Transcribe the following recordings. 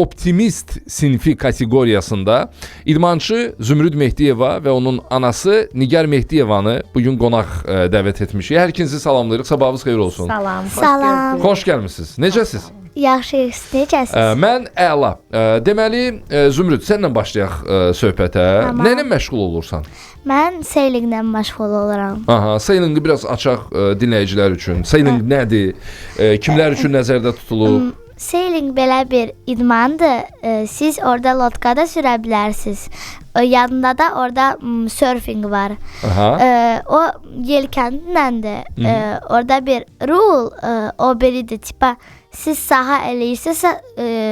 optimist sinfi kateqoriyasında idmançı Zümrüd Mehdiyeva və onun anası Nigar Mehdiyevanı bugün qonaq dəvət etmişik. Hər ikinizi salamlayırıq. Sabahınız xeyir olsun. Salam. Salam. Xoş gəlmisiniz. Necəsiz? Yaxşıyıq, necəsiz? Mən əla. Deməli, Zümrüd, sənlə başlayaq söhbətə. Tamam. Nə ilə məşğul olursan? Mən sailinqlə məşğul oluram. Aha, sailinqi biraz açaq dinləyicilər üçün. Sailing nədir? Kimlər üçün nəzərdə tutulub? Sailing belə bir idmandır. Siz orada lotkada sürə bilərsiniz. Yanında da orada surfing var. Aha. O yelkənləndir. Orada bir rule o biridir. Tipa siz sağa eləyirsizsə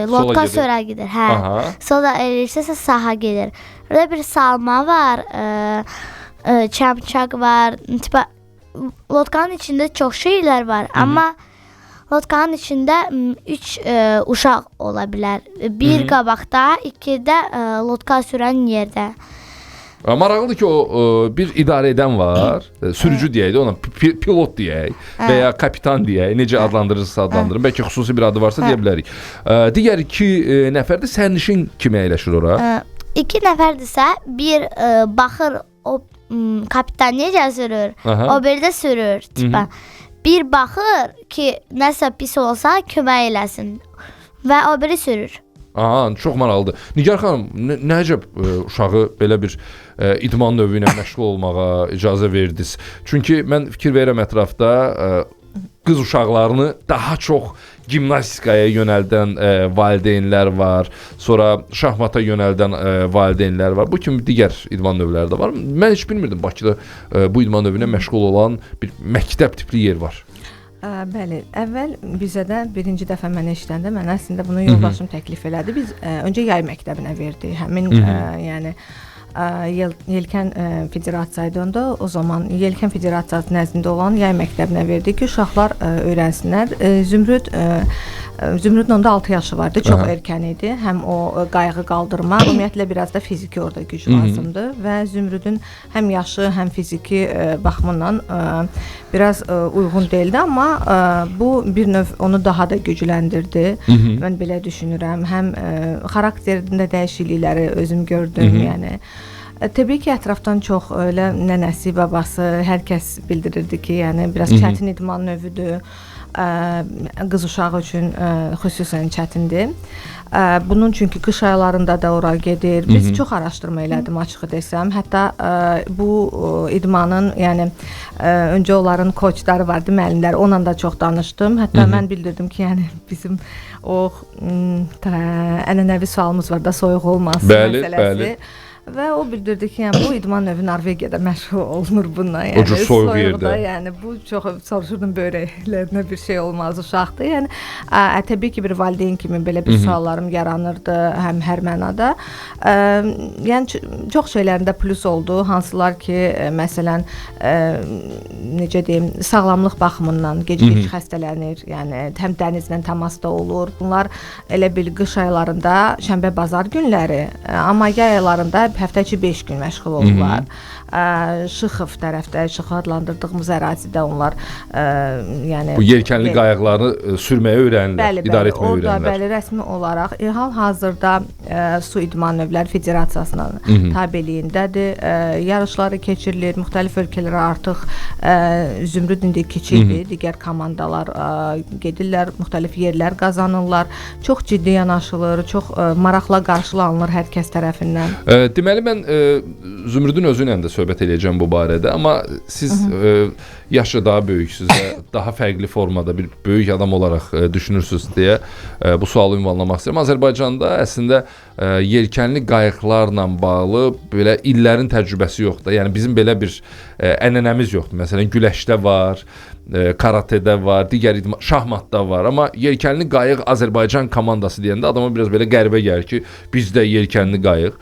lotka gedir. sürə gedir. Hə. Aha. Sola eləyirsizsə sağa gedir. Orada bir salma var. Çamçaq var. Tipa lotkanın içində çox şeylər var. Amma lotkanın içində 3 uşaq ola bilər. Bir qabaqda, 2 də lotka sürən yerdə. Maraqlıdır ki, o bir idarə edən var, sürücü deyək də ona, pilot deyək və ya kapitan deyək, necə adlandırırsa adlandırın. Bəlkə xüsusi bir adı varsa deyə bilərik. Digər 2 nəfər də sərnişin kimi əyləşir ora. 2 nəfərdirsə, bir baxır o kapitan necə sürür, o biri də sürür. Tipa. Bir baxır ki, nəsə pis olsa kömək eləsin və o biri sürür. Aha, çox maraqlıdır. Nigar xanım, nə əcəb uşağı belə bir idman növü ilə məşğul olmağa icazə verdiniz? Çünki mən fikir verirəm ətrafda qız uşaqlarını daha çox gimnastikaya yönəldən valideynlər var, sonra şahmata yönəldən valideynlər var. Bu kimi digər idman növləri də var. Mən heç bilmirdim Bakıda bu idman növü ilə məşğul olan bir məktəb tipli yer var. Bəli, əvvəl bizə də birinci dəfə mənə işləndə mən əslində bunu yoldaşım təklif elədi. Biz öncə yay məktəbinə verdik. Həmin yəni Yelkən Federasiyası onda o zaman Yelkən Federasiyası nəzdində olan yay məktəbinə verdik ki, uşaqlar öyrənsinlər. Zümrüdün onda 6 yaşı vardı, çox erkən idi. Həm o qayığı qaldırma, ümumiyyətlə biraz da fiziki orada güc lazımdır və Zümrüdün həm yaşı, həm fiziki baxımından biraz uyğun deyildi, amma bu bir növ onu daha da gücləndirdi. Mən belə düşünürəm. Həm xarakterində dəyişiklikləri özüm gördüm, yəni. Təbii ki, ətrafdan çox elə nənəsi, babası, hər kəs bildirirdi ki, yəni biraz çətin idman növüdür. Qız uşağı üçün xüsusən çətindir. Bunun çünki qış aylarında da ora gedir. Biz çox araşdırma elədim açığı desəm. Hətta bu idmanın, yəni öncə onların koçları vardı, müəllimləri. Onunla da çox danışdım. Hətta mən bildirdim ki, yəni bizim o ənənəvi sualımız var da, soyuq olması məsələsi. Bəli. Və o bildirdi ki, yəni bu idman növü Norveqiyada məşğul olunur bundan. Yəni, o cür soyuq yerdə. Yəni bu çox soruşurdum börəklərinə bir şey olmaz uşaqdır. Yəni təbii ki, bir valideyn kimi belə bir suallarım yaranırdı, həm hər mənada. Yəni çox şeylərində plus oldu. Hansılar ki, məsələn, necə deyim, sağlamlıq baxımından gec-gec xəstələnir. Yəni həm dənizlə təmasda olur. Bunlar elə bil qış aylarında şənbə bazar günləri, amma yay aylarında həftəçi 5 gün məşğul olurlar. Şıxov tərəfdə, Şıxov adlandırdığımız ərazidə onlar yəni bu yelkənli qayıqları sürməyə öyrənirlər, idarə etməyə öyrənirlər. Orada bəli, rəsmi olaraq hal-hazırda Su İdman Növləri Federasiyasının tabeliyindədir. Yarışları keçirilir, müxtəlif ölkələrə artıq Zümrüd indi kiçikdir, digər komandalar gedirlər, müxtəlif yerlər qazanırlar. Çox ciddi yanaşılır, çox maraqla qarşılanılır hər kəs tərəfindən. Deməli, mən Zümrüdün özü ilə də söhbət edəcəm bu barədə, amma siz yaşca daha böyüksünüz və daha fərqli formada bir böyük adam olaraq düşünürsünüz deyə bu sualı ünvanlamaq istəyirəm. Azərbaycanda əslində yelkənli qayıqlarla bağlı belə illərin təcrübəsi yoxdur. Yəni bizim belə bir ənənəmiz yoxdur. Məsələn, güləşdə var, karatedə var, digər şahmatda var. Amma yelkənli qayıq Azərbaycan komandası deyəndə adama biraz belə qəribə gəlir ki, bizdə yelkənli qayıq.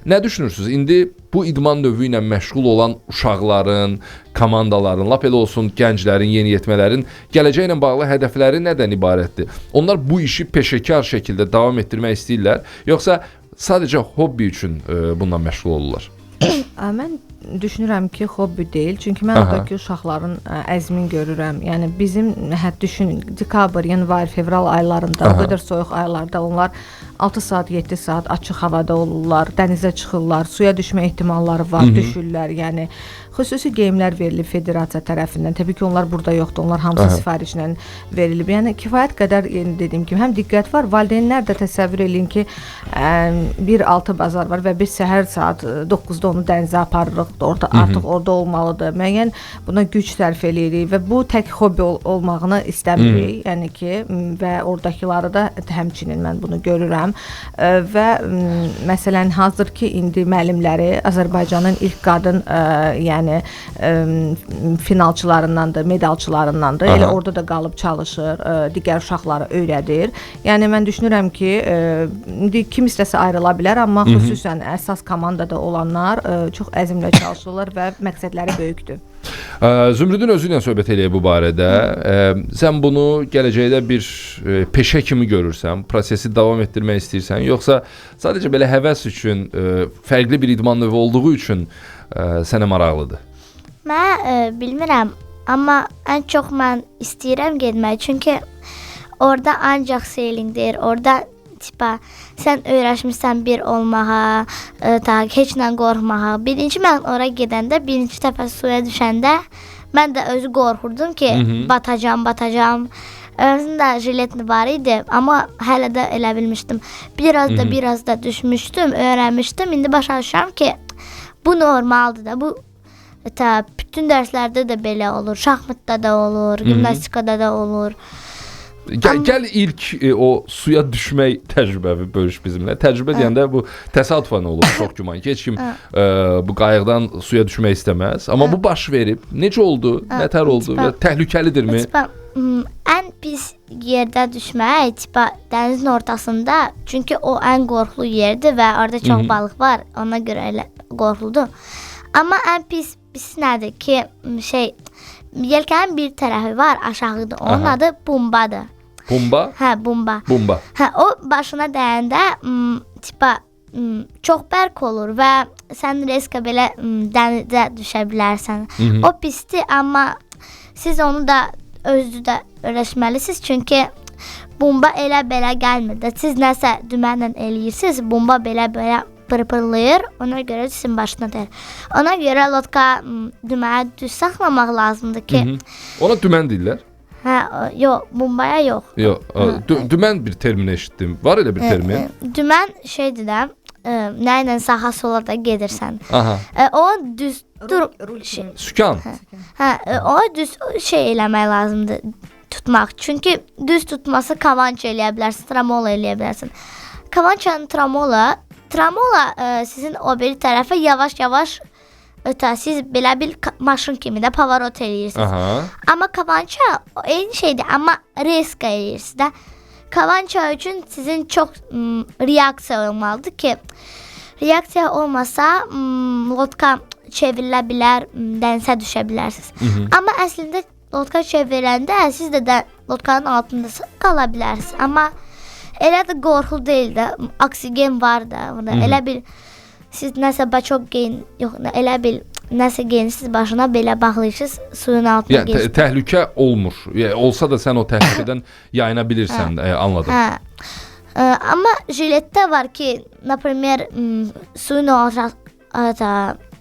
Nə düşünürsünüz? İndi bu idman növü ilə məşğul olan uşaqların, komandaların, lap elə olsun gənclərin, yeniyetmələrin gələcəklə bağlı hədəfləri nədən ibarətdir? Onlar bu işi peşəkar şəkildə davam etdirmək istəyirlər, yoxsa sadəcə hobbi üçün bununla məşğul olurlar? Mən düşünürəm ki, hobbi deyil. Çünki mən oradakı uşaqların əzmini görürəm. Yəni bizim düşünün, dekabr, yanvar, fevral aylarında, o qədər soyuq aylarda onlar 6 saat, 7 saat açıq havada olurlar, dənizə çıxırlar, suya düşmə ehtimalları var, düşürlər. Yəni xüsusi geyimlər verilib federasiya tərəfindən. Təbii ki, onlar burada yoxdur. Onlar hamısı sifarişlə verilib. Yəni kifayət qədər dediyim kimi həm diqqət var. Valideynlər də təsəvvür eləyin ki, bir altı bazar var və biz səhər saat 9-da onu dənizə aparırıq. Artıq orada olmalıdır. Müəyyən buna güc sərf eləyirik və bu tək hobbi olmağını istəmirik. Yəni ki, və oradakıları da həmçinin mən bunu görürəm. Və məsələn hazırki indi müəllimləri Azərbaycanın ilk qadın yəni finalçılarındandır, medalçılarındandır. Elə orada da qalıb çalışır, digər uşaqları öyrədir. Yəni mən düşünürəm ki, indi kim istəsə ayrıla bilər, amma xüsusən əsas komandada olanlar çox əzmlə çalışırlar və məqsədləri böyükdür. Zümrüdün özü ilə söhbət eləyək bu barədə. Sən bunu gələcəkdə bir peşə kimi görürsən, prosesi davam etdirmək istəyirsən, yoxsa sadəcə belə həvəs üçün, fərqli bir idman növü olduğu üçün sənə maraqlıdır? Mən bilmirəm, amma ən çox mən istəyirəm getmək, çünki orada ancaq seylingdir, orada tipa sən öyrəşmirsən bir olmağa, heç nə qorxmağa. Birinci mən ora gedəndə, birinci dəfə suya düşəndə mən də özü qorxurdum ki, batacam. Özündə jiletli var idi, amma hələ də elə bilmişdim. Biraz da düşmüşdüm, öyrənmişdim. İndi başa düşürəm ki, bu normaldır da. Bu bütün dərslərdə də belə olur, şahmatda da olur, gimnastikada da olur. Gəl ilk o suya düşmək təcrübəvi bölüş bizimlə. Təcrübə deyəndə bu təsadüfən olur, çox güman ki, heç kim bu qayıqdan suya düşmək istəməz. Amma bu baş verib, necə oldu, nətər oldu və təhlükəlidirmi? Ən pis yerdə düşmək, dənizin ortasında, çünki o ən qorxulu yerdir və orada çox balıq var, ona görə elə qorxuludur. Amma ən pis nədir ki, yelkənin bir tərəfi var, aşağıda, onun adı bombadır. Bomba? Hə, bomba. Hə, o başına dəyəndə çox bərk olur və sən riskə belə dənizə düşə bilərsən. O pisdir, amma siz onu da özünüzdə öyrəşməlisiniz, çünki bomba elə-belə gəlmir. Siz nəsə dümənlə eləyirsiniz, bomba belə-belə pırpırlayır, ona görə sizin başına dəyir. Ona görə lotka düməyə düz saxlamaq lazımdır ki... Ona dümən deyirlər? Hə, yox, bombaya yox. Yox, dümən bir termini eşitdim. Var elə bir termin? Dümən şeydir də, nə ilə sağa sola da gedirsən. O düz... Sükan? Hə, o düz şey eləmək lazımdır, tutmaq. Çünki düz tutması kavanç eləyə bilərsin, tramola eləyə bilərsin. Kavançanın tramola sizin o biri tərəfə yavaş-yavaş siz belə bir maşın kimi də pavarot eləyirsiniz. Amma kavança eyni şeydir, amma risk eləyirsiniz də. Kavança üçün sizin çox reaksiya olmalıdır ki, reaksiya olmasa lotka çevrilə bilər, dənizə düşə bilərsiniz. Amma əslində lotka çevriləndə siz də lotkanın altında qala bilərsiniz. Amma elə də qorxulu deyil də, oksigen var da. Elə bir siz nəsə çox geyin, yox, elə bil nəsə geyinirsiniz başına belə bağlayırsınız, suyun altına geçir. Yəni təhlükə olmur. Olsa da sən o təhlükədən yayına bilirsən, anladım. Amma jiletdə var ki, например, suyun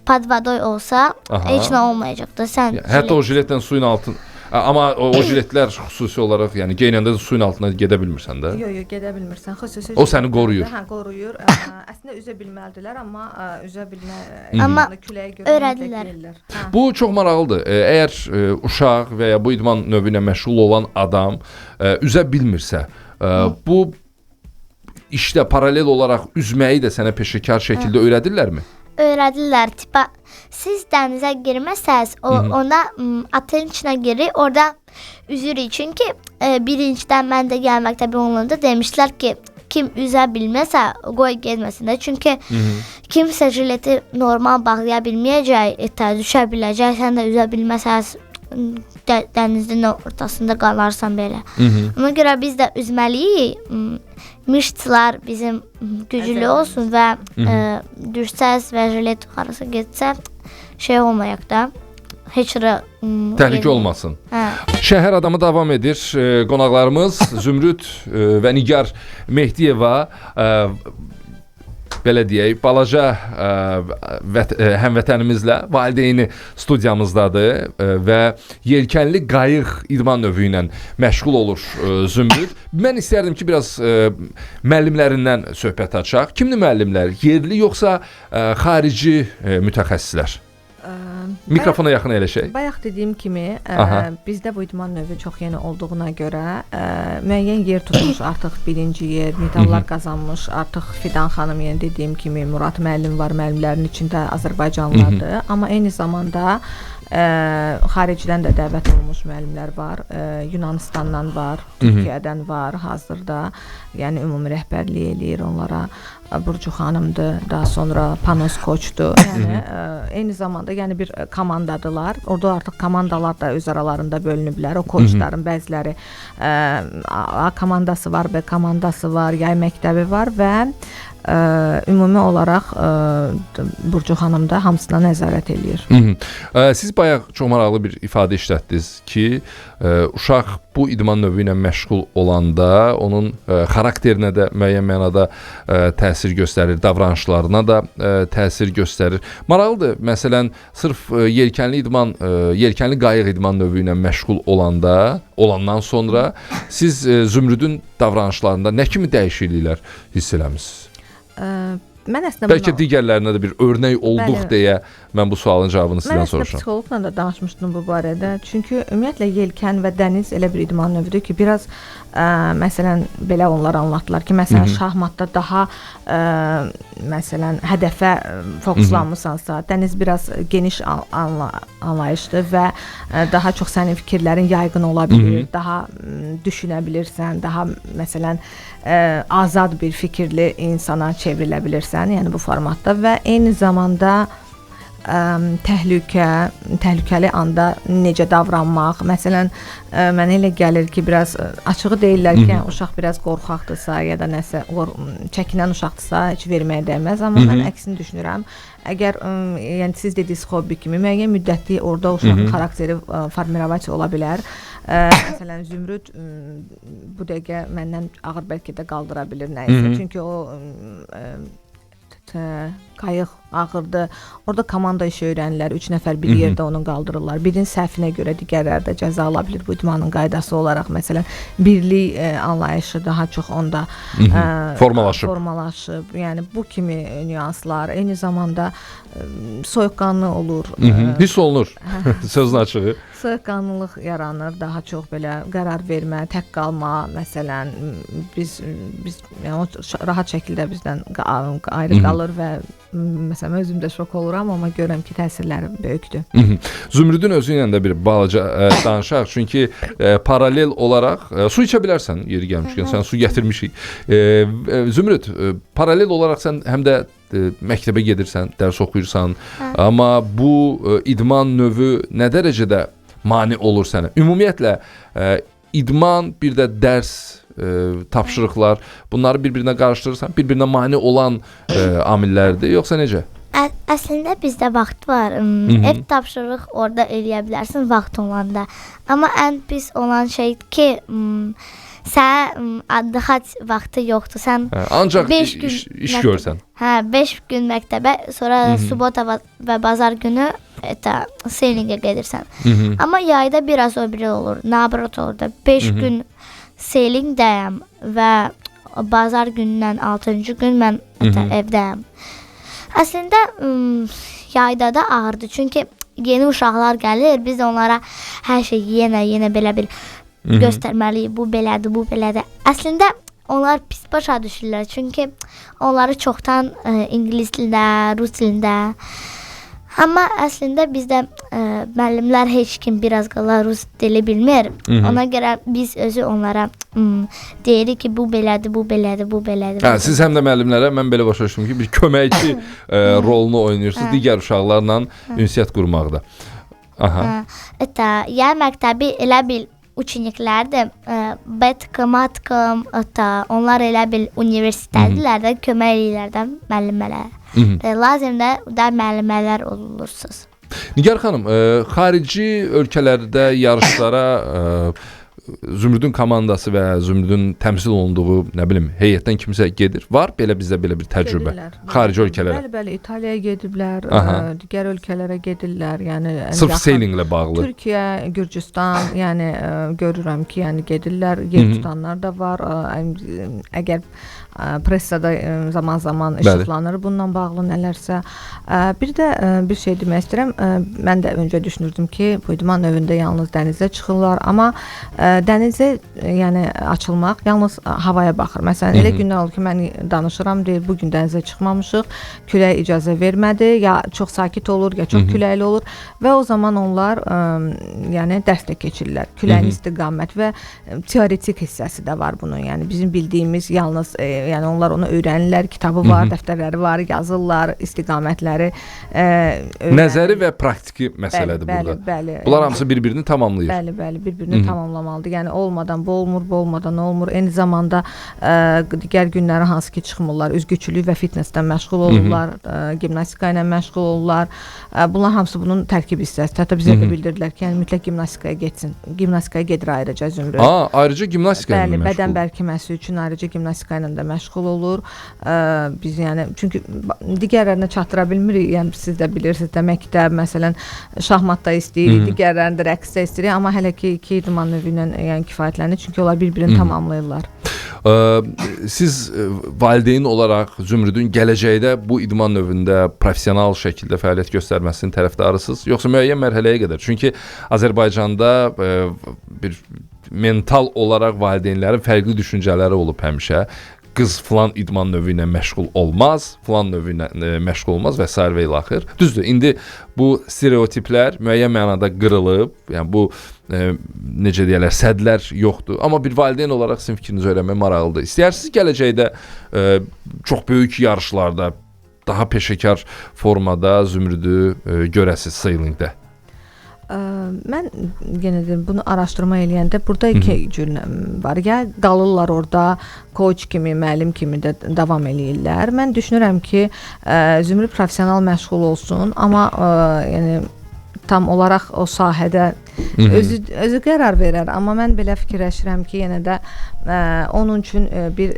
pod водой olsa heç nə olmayacaqdır. Hətta o jiletdən suyun altına... Amma o jiletlər xüsusi olaraq, yəni geyinəndə də suyun altına gedə bilmirsən də? Yox, gedə bilmirsən. Xüsusi o səni qoruyur. Hə, qoruyur. Əslində üzə bilməlidirlər, amma üzə küləyə görə öyrədirlər. Bu çox maraqlıdır. Əgər uşaq və ya bu idman növü ilə məşğul olan adam üzə bilmirsə, bu işlə paralel olaraq üzməyi də sənə peşəkar şəkildə öyrədirlərmi? Öyrədirlər. Siz dənizə girməsəz, ona atın içinə girir, orada üzürük. Çünki birincidən mən də gəl məktəbi olanda demişlər ki, kim üzə bilməsə, qoy getməsin də. Çünki kimsə jileti normal bağlaya bilməyəcək, düşə biləcək, sən də üzə bilməsəz, dənizin ortasında qalarsan belə. Ona görə biz də üzməliyik. Mişçilər bizim güclü olsun və düşsəz və jilet yuxarısı getsə, şey olmayaq da. Heç təhlükə olmasın. Şəhər adamı davam edir. Qonaqlarımız Zümrüd və Nigar Mehdiyeva belə deyək, balaca həmvətənimizlə valideyni studiyamızdadır və yelkənli qayıq idman növü ilə məşğul olur Zümrüd. Mən istərdim ki, biraz müəllimlərindən söhbət açaq. Kimdir müəllimlər? Yerli yoxsa xarici mütəxəssislər? Mikrofona yaxın əyləşək. Bayaq dediyim kimi, bizdə bu idman növü çox yeni olduğuna görə müəyyən yer tutmuş, artıq birinci yer, medallar qazanmış, artıq Fidan xanım, yəni dediyim kimi Murad müəllim var, müəllimlərin içində Azərbaycanlılardır, amma eyni zamanda xaricdən də dəvət olunmuş müəllimlər var, Yunanistandan var, Türkiyədən var hazırda, yəni ümumi rəhbərlik eləyir onlara. Burcu xanımdır, daha sonra Panos Koçdur. Yəni eyni zamanda yəni bir komandadılar. Orada artıq komandalar da öz aralarında bölünüblər. O koçların bəziləri A komandası var, B komandası var, yay məktəbi var və ümumi olaraq Burcu xanım da hamısına nəzarət eləyir. Siz bayaq çox maraqlı bir ifadə işlətdiniz ki, uşaq bu idman növü ilə məşğul olanda onun xarakterinə də müəyyən mənada təsir göstərir, davranışlarına da təsir göstərir. Maraqlıdır. Məsələn, sırf yelkənli qayıq idman növü ilə məşğul olandan sonra siz Zümrüdün davranışlarında nə kimi dəyişikliklər hiss eləmisiniz? Mən əslində bəlkə digərlərinə də bir örnək olduq deyə mən bu sualın cavabını sizdən soruşuram. Mən əslində psixoloqla da danışmışdım bu barədə. Çünki ümumiyyətlə yelkən və dəniz elə bir idman növüdür ki, biraz məsələn belə onlar anlatdılar ki, məsələn şahmatda daha məsələn hədəfə fokuslanmısansa, dəniz biraz geniş anlayışdır və daha çox sənin fikirlərin yayğın ola bilir, daha düşünə bilirsən, daha məsələn azad bir fikirli insana çevrilə bilirsən, yəni bu formatda və eyni zamanda təhlükəli anda necə davranmaq. Məsələn, mənə elə gəlir ki, biraz açığı deyirlər ki, uşaq biraz qorxaqdırsa ya da nəsə çəkinən uşaqdırsa heç verməyə dəyməz, amma mən əksini düşünürəm. Əgər yəni siz dediyiniz hobbi kimi müəyyən müddətli orada uşağın xarakteri formirovasiya ola bilər. Məsələn, Zümrüd bu dəqiqə məndən ağır bəlkə də qaldıra bilir nəyisə. Çünki o qayıq ağırdır. Orada komanda işi öyrənirlər. 3 nəfər bir yerdə onu qaldırırlar. Birinin səhvinə görə digərləri də cəza ala bilir. Bu idmanın qaydası olaraq məsələn birlik anlayışı daha çox onda formalaşıb. Yəni bu kimi nüanslar, eyni zamanda soyuqqanlı olur. Hiss olunur. Sözün açığı. Soyuqqanlılıq yaranır, daha çox belə qərar vermə, tək qalma, məsələn, biz yəni o rahat şəkildə bizdən ayrı qalır və məsələn özüm də şok oluram, amma görürəm ki, təsirləri böyükdür. Zümrüdün özü ilə də bir balaca danışaq, çünki paralel olaraq su içə bilərsən, yeri gəlmişkən, sən su gətirmişik. Zümrüd, paralel olaraq sən həm də məktəbə gedirsən, dərs oxuyursan, amma bu idman növü nə dərəcədə mane olur sənə? Ümumiyyətlə, idman, bir də dərs, tapşırıqlar, bunları bir-birinə qarışdırırsan, bir-birinə mane olan amillərdir, yoxsa necə? Əslində bizdə vaxt var. Ev tapşırıq orada eləyə bilərsən vaxt olanda. Amma ən pis olan şey ki, sən daha vaxtı yoxdur. Sən ancaq iş görsən. 5 gün məktəbə, sonra subota və bazar günü seylingə gedirsən. Amma yayda biraz o biri olur. Nabrot orada 5 gün seylingdəyəm və bazar günündən 6-cı gün mən evdəyəm. Əslində yayda da ağırdır. Çünki yeni uşaqlar gəlir, biz onlara hər şey yenə belə bir göstərməliyik. Bu belədir, bu belədir. Əslində onlar pis başa düşürlər. Çünki onları çoxdan ingilis dilində, rus dilində. Amma əslində bizdə müəllimlər heç kim biraz qala rus dili bilmir. Ona görə biz özü onlara deyirik ki, bu belədir, bu belədir, bu belədir. Siz həm də müəllimlərə, mən belə başa düşdüm ki, bir köməkçi rolunu oynayırsınız digər uşaqlarla ünsiyyət qurmaqda. Yay məktəbi elə bil uçuniklərdir. Betkım, atkım, onlar elə bil universitetdilər də kömək eləyirlər də müəllimələrə. Lazımdır da müəllimələr olursunuz. Nigar xanım, xarici ölkələrdə yarışlara Zümrüdün komandası və Zümrüdün təmsil olunduğu, nə bilim, heyətdən kimsə gedir? Var belə bizdə belə bir təcrübə? Xarici ölkələrə. Bəli, İtaliyaya gediblər, digər ölkələrə gedirlər. Yəni sırf seylinglə bağlı. Türkiyə, Gürcüstan, yəni görürəm ki, yəni gedirlər, yer tutanlar da var. Əgər pressada zaman-zaman işıqlanır bununla bağlı nələrsə. Bir də bir şey demək istəyirəm. Mən də öncə düşünürdüm ki, bu idman növündə yalnız dənizə çıxırlar, amma dənizə yəni açılmaq yalnız havaya baxır. Məsələn, elə günlər olur ki, mən danışıram, deyir, bu gün dənizə çıxmamışıq, külək icazə vermədi, ya çox sakit olur, ya çox küləkli olur və o zaman onlar yəni dərsdə keçirirlər. Küləyin istiqamət və teoretik hissəsi də var bunun. Yəni bizim bildiyimiz yalnız yəni onlar onu öyrənirlər, kitabı var, dəftərləri var, yazırlar, istiqamətləri öyrənirlər. Nəzəri və praktiki məsələdir burada. Bəli. Bunlar hamısı bir-birini tamamlayır. Bəli, bir-birini tamamlamalıdır. Yəni olmadan bu olmur, bu olmadan olmur. Eyni zamanda digər günləri hansı ki çıxmırlar, üzgüçülük və fitnessdən məşğul olurlar, gimnastika ilə məşğul olurlar. Bunlar hamısı bunun tərkib hissəsidir. Hətta bizə də bildirdilər ki, yəni mütləq gimnastikaya getsin. Gimnastikaya gedir ayrıca Zümrüd. Ayrıca gimnastika ilə məşğul. Bəli, bədən bərkiməsi üçün ayrıca gimnastika ilə də məşğul olur. Biz yəni çünki digərlərinə çatdıra bilmirik. Yəni siz də bilirsiniz də məktəb məsələn şahmatda istəyirik, digərlərində rəqsdə istəyirik, amma hələ ki iki idman növü ilə yəni kifayətlənir çünki onlar bir-birini tamamlayırlar. Siz valideyn olaraq Zümrüdün gələcəkdə bu idman növündə professional şəkildə fəaliyyət göstərməsinin tərəfdarısınız, yoxsa müəyyən mərhələyə qədər? Çünki Azərbaycanda bir mental olaraq valideynlərin fərqli düşüncələri olub həmişə. Qız filan idman növü ilə məşğul olmaz, filan növü ilə məşğul olmaz və s. və ilaxır. Düzdür, indi bu stereotiplər müəyyən mənada qırılıb, yəni bu necə deyirlər, sədlər yoxdur. Amma bir valideyn olaraq sizin fikrinizi öyrənmək maraqlıdır. İstəyirsiniz gələcəkdə çox böyük yarışlarda, daha peşəkar formada Zümrüdü görəsiz seylingdə? Mən yenə deyim, bunu araşdırma eləyəndə burada iki cür var. Ya qalırlar orada coach kimi, müəllim kimi də davam eləyirlər. Mən düşünürəm ki, Zümrüd professional məşğul olsun, amma yəni tam olaraq o sahədə özü qərar verər. Amma mən belə fikirləşirəm ki, yenə də onun üçün bir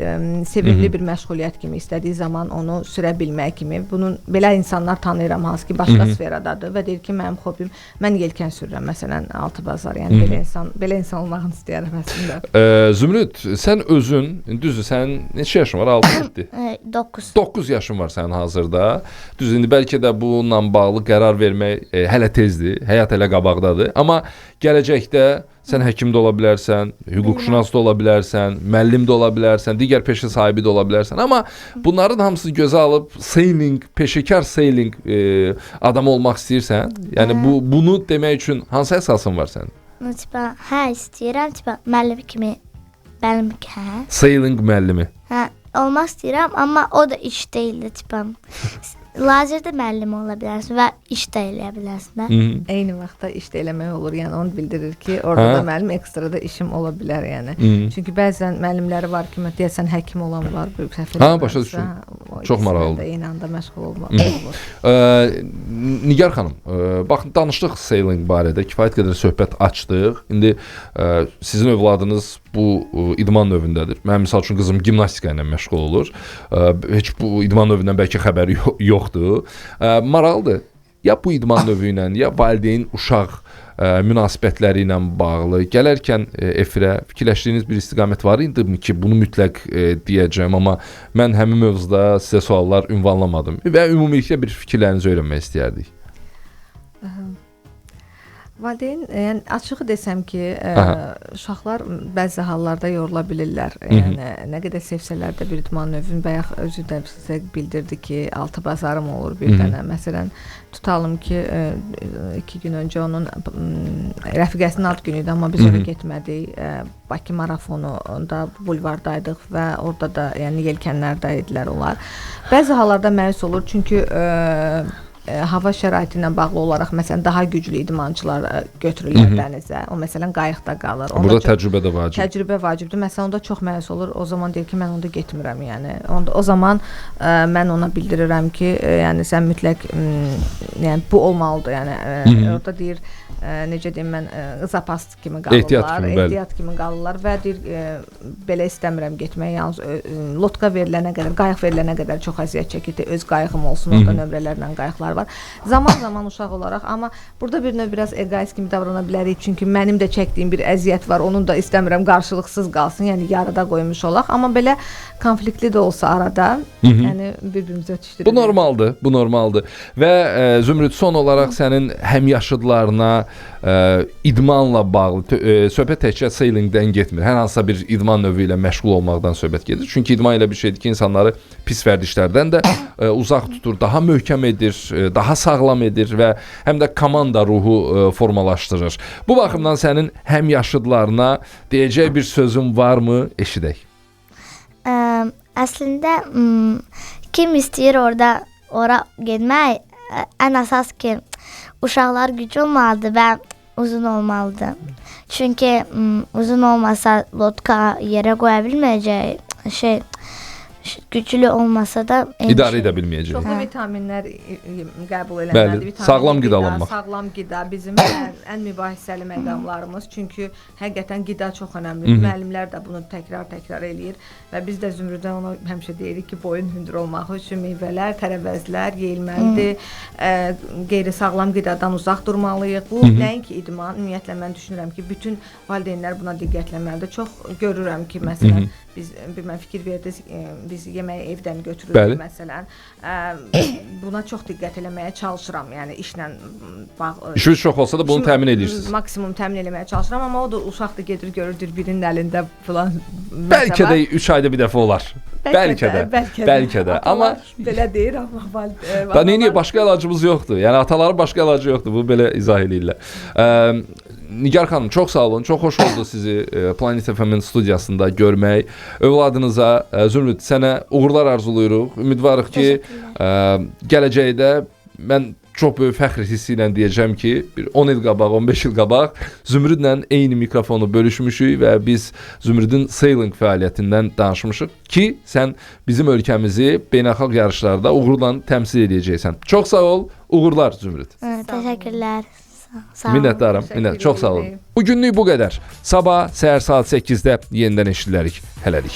sevimli bir məşğuliyyət kimi istədiyi zaman onu sürə bilmək kimi. Bunun belə insanlar tanıyıram, hansı ki başqa sferadadır və deyir ki, mənim hobim, mən yelkən sürürəm məsələn Altı Bazar. Yəni belə insan olmağını istəyirəm əslində. Zümrüd, sən özün, düzdür, sən neçə yaşın var? 6-7? 9. 9 yaşın var sənin hazırda. Düzdür, indi bəlkə də bununla bağlı qərar vermək hələ tezdir, həyat hələ qabaqdadır. Amma gələcəkdə sən həkim də ola bilərsən, hüquqşünas da ola bilərsən, müəllim də ola bilərsən, digər peşə sahibi də ola bilərsən. Amma bunların hamısını gözə alıb sailing, peşəkar sailing adamı olmaq istəyirsən, yəni bunu demək üçün hansı əsasın var sənin? Hə, istəyirəm, müəllim kimi. Müəllim ki, hə? Sailing müəllimi. Hə, olmaq istəyirəm, amma o da iş deyildi, Lazerdə müəllim ola bilərsən və iş də eləyə bilərsən. Eyni vaxtda iş də eləmək olur. Yəni onu bildirir ki, orada da müəllim ekstra da işim ola bilər yəni. Çünki bəzən müəllimləri var ki, deyəsən həkim olan var, böyük səfərlər. Hə, başa düşdüm. Çox maraqlıdır. Eyni anda məşğul olmaq olur. Nigar xanım, baxın danışdıq sailing barədə, kifayət qədər söhbət açdıq. İndi sizin övladınız bu idman növündədir. Mənim misal üçün qızım gimnastika ilə məşğul olur. Heç bu idman növündən bəlkə xəbəri yoxdur. Maraqlıdır. Ya bu idman növü ilə, ya valideyn-uşaq münasibətləri ilə bağlı gələrkən efirə fikirləşdiyiniz bir istiqamət var idi ki, bunu mütləq deyəcəm, amma mən həmin mövzuda sizə suallar ünvanlamadım və ümumilikdə bir fikirlərinizi öyrənmək istəyərdik. Valideyn, yəni açığı desəm ki, uşaqlar bəzi hallarda yorula bilirlər. Yəni nə qədər sevsələr də bir idman növün bayaq özü də sizə bildirdi ki, Altı Bazarım olur bir dənə. Məsələn, tutalım ki, 2 gün öncə onun rəfiqəsinin ad günü idi, amma biz ora getmədik. Bakı marafonunda bulvardaydıq və orada da yəni yelkənlərdə idilər onlar. Bəzi hallarda məyus olur çünki hava şəraiti ilə bağlı olaraq məsələn daha güclü idmançılar götürürlər dənizə. O məsələn qayıqda qalır. Burada təcrübə də vacibdir. Təcrübə vacibdir. Məsələn onda çox məyus olur. O zaman deyir ki, mən onda getmirəm, yəni. O zaman mən ona bildirirəm ki, yəni sən mütləq yəni bu olmalıdır, yəni orada deyir necə deyim mən zapas kimi qalırlar, ehtiyat kimi qalırlar və deyir belə istəmirəm getməyi, yalnız lotka verilənə qədər, qayıq verilənə qədər çox əziyyət çəkirdi. Öz qayığım olsun, orada nömrələrlə qayıqlar var. Zaman-zaman uşaq olaraq, amma burada bir növ biraz egoist kimi davrana bilərik, çünki mənim də çəkdiyim bir əziyyət var, onun da istəmirəm qarşılıqsız qalsın, yəni yarıda qoymuş olaq, amma belə konfliktli də olsa arada, yəni bir-birimizə ötüşdürürük. Bu normaldır, bu normaldır. Və Zümrüd, son olaraq sənin həmyaşıdlarına idmanla bağlı söhbət təkcə sailingdən getmir. Hər hansısa bir idman növü ilə məşğul olmaqdan söhbət gedir. Çünki idman elə bir şeydir ki, insanları pis vərdişlərdən də uzaq tutur, daha möhkəm edir, daha sağlam edir və həm də komanda ruhu formalaşdırır. Bu baxımdan sənin həmyaşıdlarına deyəcək bir sözün varmı? Eşidək. Əslində kim istəyir ora getmək, ən əsas ki uşaqlar güclü olmalıdır və uzun olmalıdır. Çünki uzun olmasa lotka yerə qoya bilməyəcək, güclü olmasa da idarə edə bilməyəcək. Çoxlu vitaminlər qəbul eləməlidir. Sağlam qidalanmaq. Sağlam qida bizim ən mübahisəli məqamlarımız. Çünki həqiqətən qida çox önəmlidir. Müəllimlər də bunu təkrar eləyir və biz də Zümrüddən ona həmişə deyirik ki, boyun hündür olmaq üçün meyvələr, tərəvəzlər yeyilməlidir. Qeyri-sağlam qidadan uzaq durmalıyıq. Bu nəinki idman, ümumiyyətlə mən düşünürəm ki, bütün valideynlər buna diqqətləməlidir. Çox görürəm ki, məsələn, mən fikir verdiniz, biz yeməyi evdən götürürük məsələn. Buna çox diqqət eləməyə çalışıram, yəni işlə bağlı. İşiniz çox olsa da bunu təmin edirsiniz. Maksimum təmin eləməyə çalışıram, amma o da uşaq da gedir, görür birinin əlində falan. Bəlkə də 3 ayda bir dəfə olar. Bəlkə də. Amma belə deyir, amma niyə başqa əlacımız yoxdur? Yəni ataların başqa əlacı yoxdur. Bu belə izah eləyirlər. Nigar xanım, çox sağ olun. Çox xoş oldu sizi Planet FM-in studiyasında görmək. Övladınıza, Zümrüd, sənə uğurlar arzulayırıq. Ümidvarıq ki, gələcəkdə mən çox böyük fəxr hissi ilə deyəcəm ki, bir 10 il qabaq, 15 il qabaq Zümrüdlə eyni mikrofonu bölüşmüşük və biz Zümrüdün sailing fəaliyyətindən danışmışıq ki, sən bizim ölkəmizi beynəlxalq yarışlarda uğurla təmsil edəcəksən. Çox sağ ol, uğurlar Zümrüd. Təşəkkürlər. Minnətdaram. Çox sağ olun. Bugünlük bu qədər. Sabah səhər saat 8-də yenidən eşidilərik. Hələlik.